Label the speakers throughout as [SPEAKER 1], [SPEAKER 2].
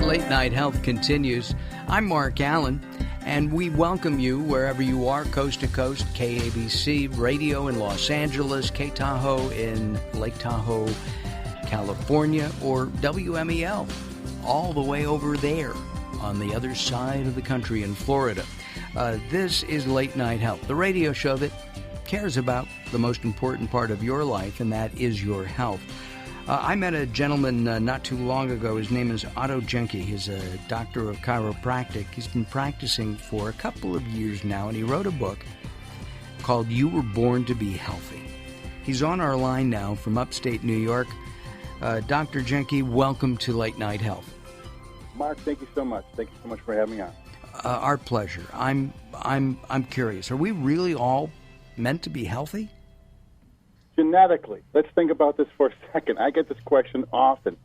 [SPEAKER 1] Late Night Health continues. I'm Mark Alyn, and we welcome you wherever you are, coast to coast, KABC Radio in Los Angeles, K-Tahoe in Lake Tahoe, California, or WMEL, all the way over there on the other side of the country in Florida. This is Late Night Health, the radio show that cares about the most important part of your life, and that is your health. I met a gentleman not too long ago. His name is dr-otto-janke. He's a doctor of chiropractic. He's been practicing for a couple of years now, and he wrote a book called You Were Born to Be Healthy. He's on our line now from upstate New York. Dr. Janke, welcome to Late Night Health.
[SPEAKER 2] Mark, thank you so much. Thank you so much for having me on.
[SPEAKER 1] Our pleasure. I'm curious. Are we really all meant to be healthy?
[SPEAKER 2] Genetically, let's think about this for a second. I get this question often.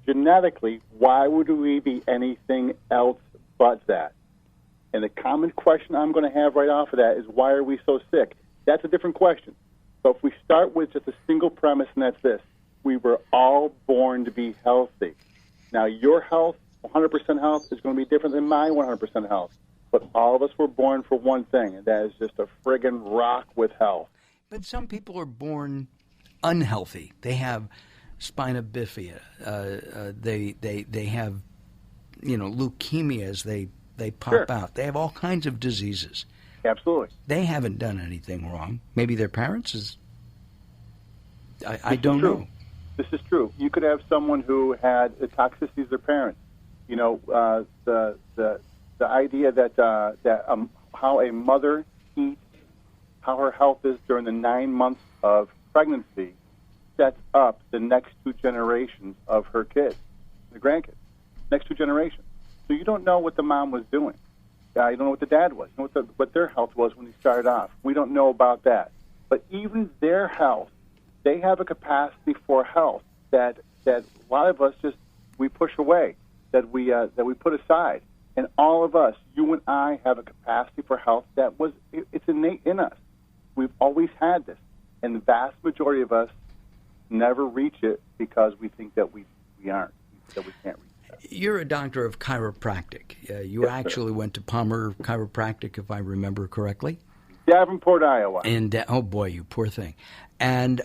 [SPEAKER 2] Genetically, why would we be anything else but that? And the common question I'm going to have right off of that is, why are we so sick? That's a different question. So if we start with just a single premise, and that's this: we were all born to be healthy. Now, your health, 100% health, is going to be different than my 100% health. But all of us were born for one thing, and that is just a friggin' rock with health.
[SPEAKER 1] But some people are born unhealthy. They have spina bifida. They have, leukemias. They pop out. They have all kinds of diseases.
[SPEAKER 2] Absolutely.
[SPEAKER 1] They haven't done anything wrong. Maybe their parents is. I don't know.
[SPEAKER 2] This is true. You could have someone who had the toxicity of their parents. The idea that how a mother eats, how her health is during the 9 months of pregnancy, sets up the next two generations of her kids, the grandkids, next two generations. So you don't know what the mom was doing. You don't know what the dad was. You know what their health was when they started off. We don't know about that. But even their health, they have a capacity for health that a lot of us we push away, that we put aside. And all of us, you and I, have a capacity for health it's innate in us. We've always had this. And the vast majority of us never reach it because we think that we aren't, that we can't reach that.
[SPEAKER 1] You're a doctor of chiropractic. You actually went to Palmer Chiropractic, if I remember correctly.
[SPEAKER 2] Davenport, Iowa.
[SPEAKER 1] And oh boy, you poor thing. And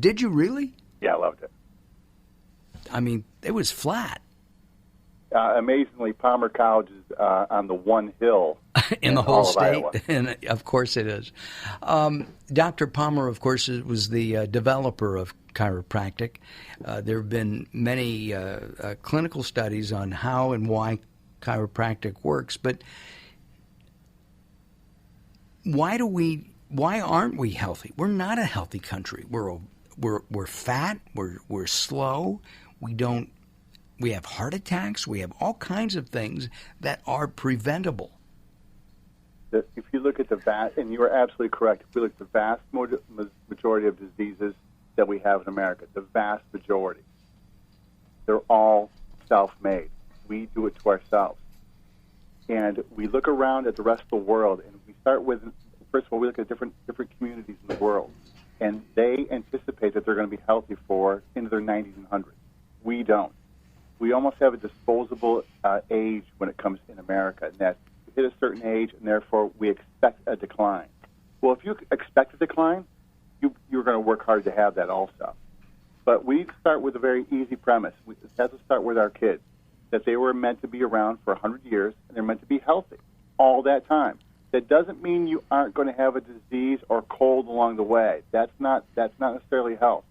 [SPEAKER 1] did you really?
[SPEAKER 2] Yeah, I loved it.
[SPEAKER 1] I mean, it was flat.
[SPEAKER 2] Amazingly, Palmer College is on the one hill
[SPEAKER 1] in the whole state, and of course it is. Dr. Palmer, of course, was the developer of chiropractic. There have been many clinical studies on how and why chiropractic works, but why aren't we healthy? We're not a healthy country. We're fat. We're slow. We have heart attacks. We have all kinds of things that are preventable.
[SPEAKER 2] If you look at and you are absolutely correct, if we look at the vast majority of diseases that we have in America, the vast majority, they're all self-made. We do it to ourselves. And we look around at the rest of the world, and we start with, first of all, we look at different communities in the world, and they anticipate that they're going to be healthy into their 90s and 100s. We don't. We almost have a disposable age when it comes in America, and that we hit a certain age, and therefore we expect a decline. Well, if you expect a decline, you're going to work hard to have that also. But we start with a very easy premise. We have to start with our kids, that they were meant to be around for 100 years, and they're meant to be healthy all that time. That doesn't mean you aren't going to have a disease or cold along the way. That's not necessarily health.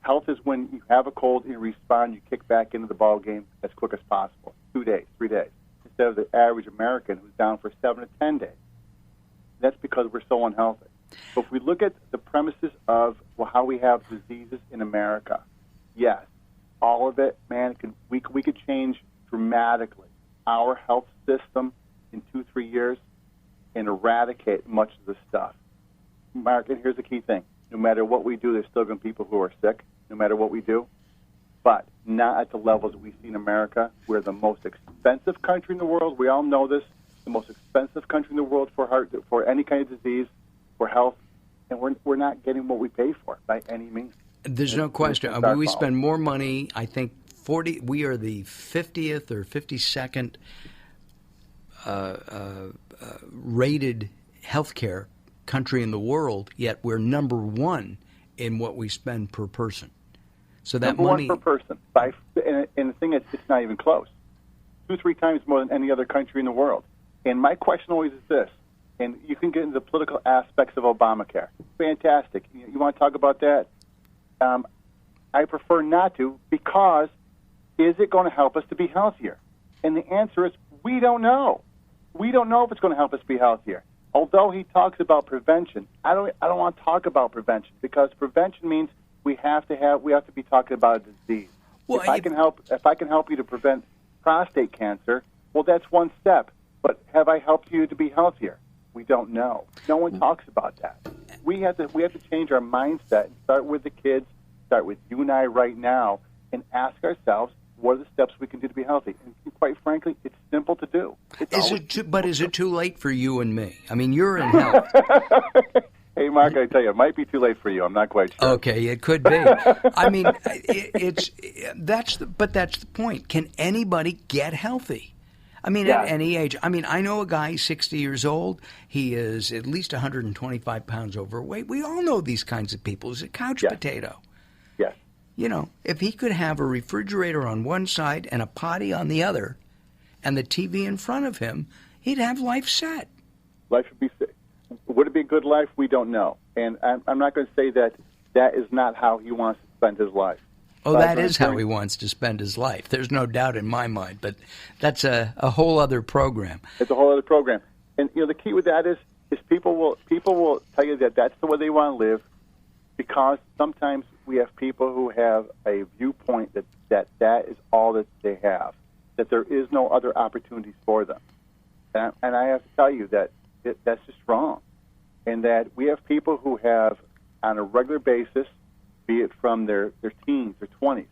[SPEAKER 2] Health is when you have a cold and you respond, you kick back into the ball game as quick as possible, 2 days, 3 days, instead of the average American who's down for 7 to 10 days. That's because we're so unhealthy. So if we look at the premises of how we have diseases in America, yes, all of it, man, we could change dramatically our health system in 2-3 years and eradicate much of the stuff. Mark, and here's the key thing. No matter what we do, there's still going to be people who are sick, no matter what we do, but not at the levels that we see in America. We're the most expensive country in the world. We all know this, the most expensive country in the world for any kind of disease, for health, and we're not getting what we pay for by any means.
[SPEAKER 1] There's no question. We spend more money, I think, We are the 50th or 52nd rated healthcare country in the world, yet we're number one in what we spend per person. So that
[SPEAKER 2] number
[SPEAKER 1] money
[SPEAKER 2] one per person. And the thing is, it's not even close. 2-3 times more than any other country in the world. And my question always is this, and you can get into the political aspects of Obamacare. Fantastic. You want to talk about that? I prefer not to, because is it going to help us to be healthier? And the answer is we don't know. We don't know if it's going to help us be healthier. Although he talks about prevention, I don't want to talk about prevention, because prevention means we have to be talking about a disease.
[SPEAKER 1] Well,
[SPEAKER 2] if I can help you to prevent prostate cancer, well, that's one step. But have I helped you to be healthier? We don't know. No one talks about that. We have to change our mindset and start with the kids, start with you and I right now, and ask ourselves, what are the steps we can do to be healthy? And quite frankly, it's simple to do.
[SPEAKER 1] But is it too late for you and me? I mean, you're in health.
[SPEAKER 2] Hey, Mark, I tell you, it might be too late for you. I'm not quite sure.
[SPEAKER 1] Okay, it could be. I mean, that's the point. Can anybody get healthy? I mean, at any age. I mean, I know a guy, 60 years old. He is at least 125 pounds overweight. We all know these kinds of people. He's a couch potato.
[SPEAKER 2] Yes.
[SPEAKER 1] You know, if he could have a refrigerator on one side and a potty on the other and the TV in front of him, he'd have life set.
[SPEAKER 2] Life would be set. Would it be a good life? We don't know. And I'm not going to say that is not how he wants to spend his life.
[SPEAKER 1] Oh, that is how he wants to spend his life. There's no doubt in my mind, but that's a whole other program.
[SPEAKER 2] It's a whole other program. And, the key with that is people will tell you that that's the way they want to live, because sometimes we have people who have a viewpoint that is all that they have, that there is no other opportunities for them. And I have to tell you that that's just wrong. And that we have people who have, on a regular basis, be it from their teens or 20s,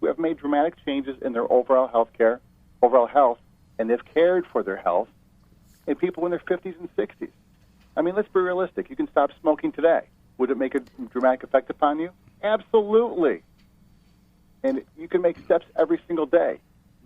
[SPEAKER 2] who have made dramatic changes in their overall health, and they've cared for their health, and people in their 50s and 60s. I mean, let's be realistic. You can stop smoking today. Would it make a dramatic effect upon you? Absolutely. And you can make steps every single day.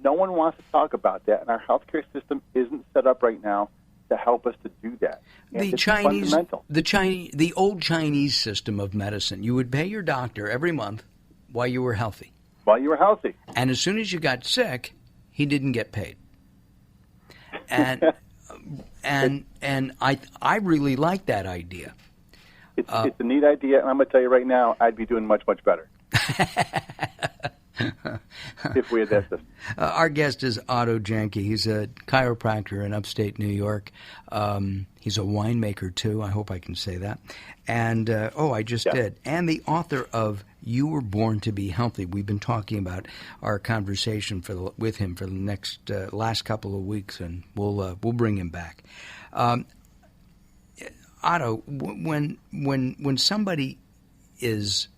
[SPEAKER 2] No one wants to talk about that, and our healthcare system isn't set up right now to help us to do that. And
[SPEAKER 1] the old Chinese system of medicine, you would pay your doctor every month while you were healthy.
[SPEAKER 2] And
[SPEAKER 1] as soon as you got sick, he didn't get paid. And and I really like that idea.
[SPEAKER 2] It's a neat idea, and I'm going to tell you right now, I'd be doing much, much better. If we had that system.
[SPEAKER 1] Our guest is Otto-Janke. He's a chiropractor in upstate New York. He's a winemaker, too. I hope I can say that. And, I just did. And the author of You Were Born to Be Healthy. We've been talking about our conversation with him for the last couple of weeks, and we'll bring him back. Otto, when somebody is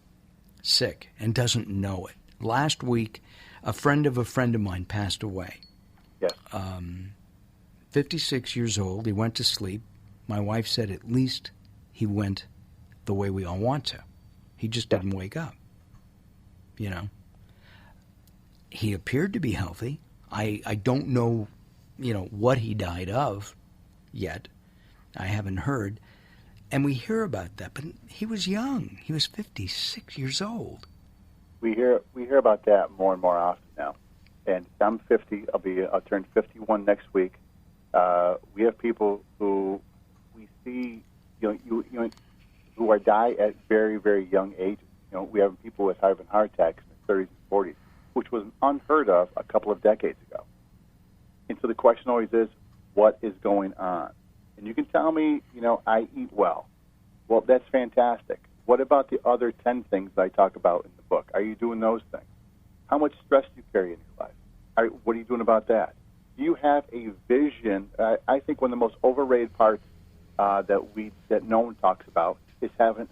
[SPEAKER 1] sick and doesn't know it, last week, a friend of mine passed away.
[SPEAKER 2] Yes.
[SPEAKER 1] 56 years old. He went to sleep. My wife said at least he went the way we all want to. He just didn't wake up. He appeared to be healthy. I don't know, what he died of yet. I haven't heard. And we hear about that, but he was young. He was 56 years old.
[SPEAKER 2] We hear about that more and more often now. And I'm 50. I'll turn 51 next week. We have people who we see, who are die at very, very young ages. We have people with having heart attacks in their 30s and 40s, which was unheard of a couple of decades ago. And so the question always is, what is going on? And you can tell me, I eat well. Well, that's fantastic. What about the other 10 things I talk about in the book? Are you doing those things? How much stress do you carry in your life? What are you doing about that? Do you have a vision? I think one of the most overrated parts that no one talks about is having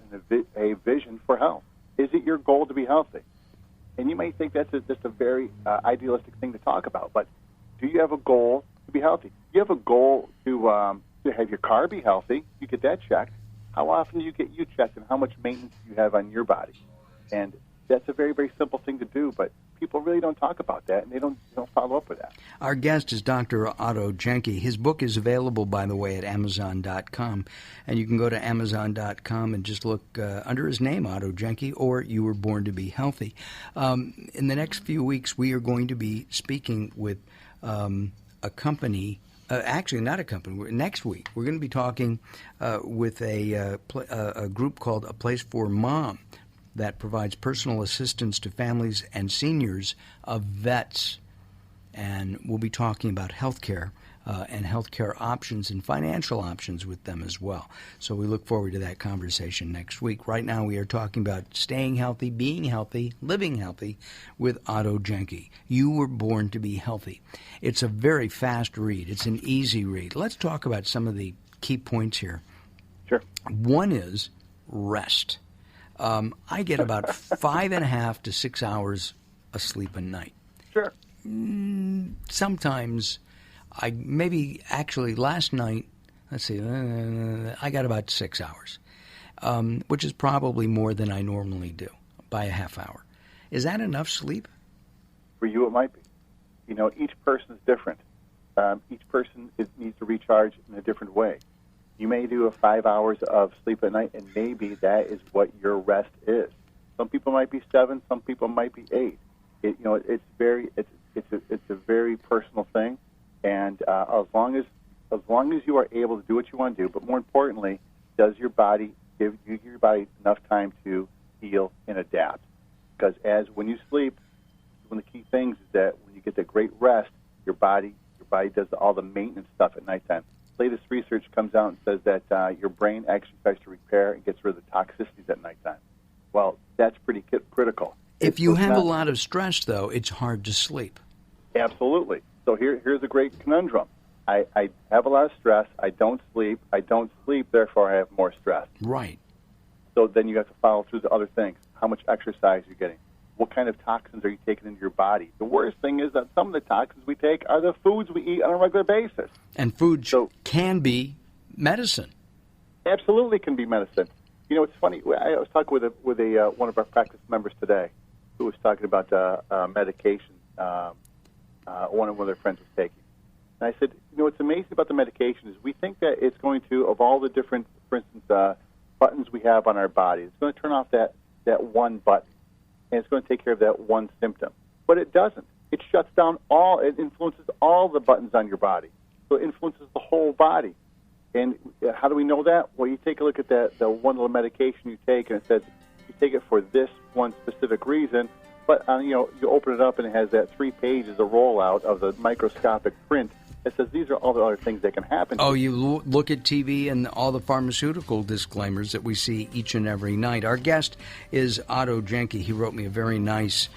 [SPEAKER 2] a vision for health. Is it your goal to be healthy? And you may think that's just a very idealistic thing to talk about, but do you have a goal to be healthy? Do you have a goal to have your car be healthy? You get that checked. How often do you get checked, and how much maintenance do you have on your body? And that's a very, very simple thing to do, but people really don't talk about that, and they don't follow up with that.
[SPEAKER 1] Our guest is Dr. Otto-Janke. His book is available, by the way, at Amazon.com, and you can go to Amazon.com and just look under his name, Otto-Janke, or You Were Born to Be Healthy. In the next few weeks, we are going to be speaking with a company. Actually, not a company. Next week, we're going to be talking with a group called A Place for Mom that provides personal assistance to families and seniors of vets. And we'll be talking about health care and health care options and financial options with them as well. So we look forward to that conversation next week. Right now we are talking about staying healthy, being healthy, living healthy with Otto-Janke. You Were Born to Be Healthy. It's a very fast read. It's an easy read. Let's talk about some of the key points here.
[SPEAKER 2] Sure.
[SPEAKER 1] One is rest. I get about 5.5 to 6 hours of sleep a night.
[SPEAKER 2] Sure.
[SPEAKER 1] Sometimes last night, let's see, I got about 6 hours, which is probably more than I normally do by a half hour. Is that enough sleep?
[SPEAKER 2] For you, it might be. Each person is different. Each person needs to recharge in a different way. You may do 5 hours of sleep at night, and maybe that is what your rest is. Some people might be 7, some people might be 8. It's a very personal thing, and as long as you are able to do what you want to do, but more importantly, does your body give your body enough time to heal and adapt? Because when you sleep, one of the key things is that when you get that great rest, your body does all the maintenance stuff at nighttime. Latest research comes out and says that your brain actually tries to repair and gets rid of the toxicities at nighttime. Well, that's pretty critical.
[SPEAKER 1] If you have a lot of stress, though, it's hard to sleep.
[SPEAKER 2] Absolutely. So here's a great conundrum. I have a lot of stress. I don't sleep. Therefore I have more stress.
[SPEAKER 1] Right.
[SPEAKER 2] So then you have to follow through the other things. How much exercise you're getting. What kind of toxins are you taking into your body? The worst thing is that some of the toxins we take are the foods we eat on a regular basis.
[SPEAKER 1] And food can be medicine.
[SPEAKER 2] Absolutely can be medicine. It's funny. I was talking with one of our practice members today who was talking about medication one of their friends was taking. And I said, what's amazing about the medication is we think that it's going to, of all the different, for instance, buttons we have on our body, it's going to turn off that one button. And it's going to take care of that one symptom. But it doesn't. It shuts down it influences all the buttons on your body. So it influences the whole body. And how do we know that? Well, you take a look at the one little medication you take, and it says you take it for this one specific reason. But, you open it up, and it has that 3 pages of rollout of the microscopic print. It says these are all the other things that can happen.
[SPEAKER 1] Oh, you look at TV and all the pharmaceutical disclaimers that we see each and every night. Our guest is Otto-Janke. He wrote me a very nice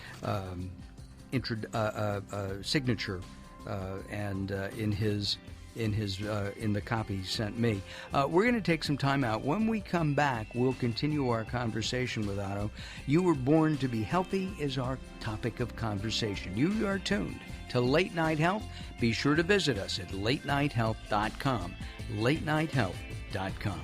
[SPEAKER 1] signature and in the copy he sent me. We're going to take some time out. When we come back, we'll continue our conversation with Otto. You Were Born to Be Healthy is our topic of conversation. You are tuned to Late Night Health. Be sure to visit us at latenighthealth.com. latenighthealth.com.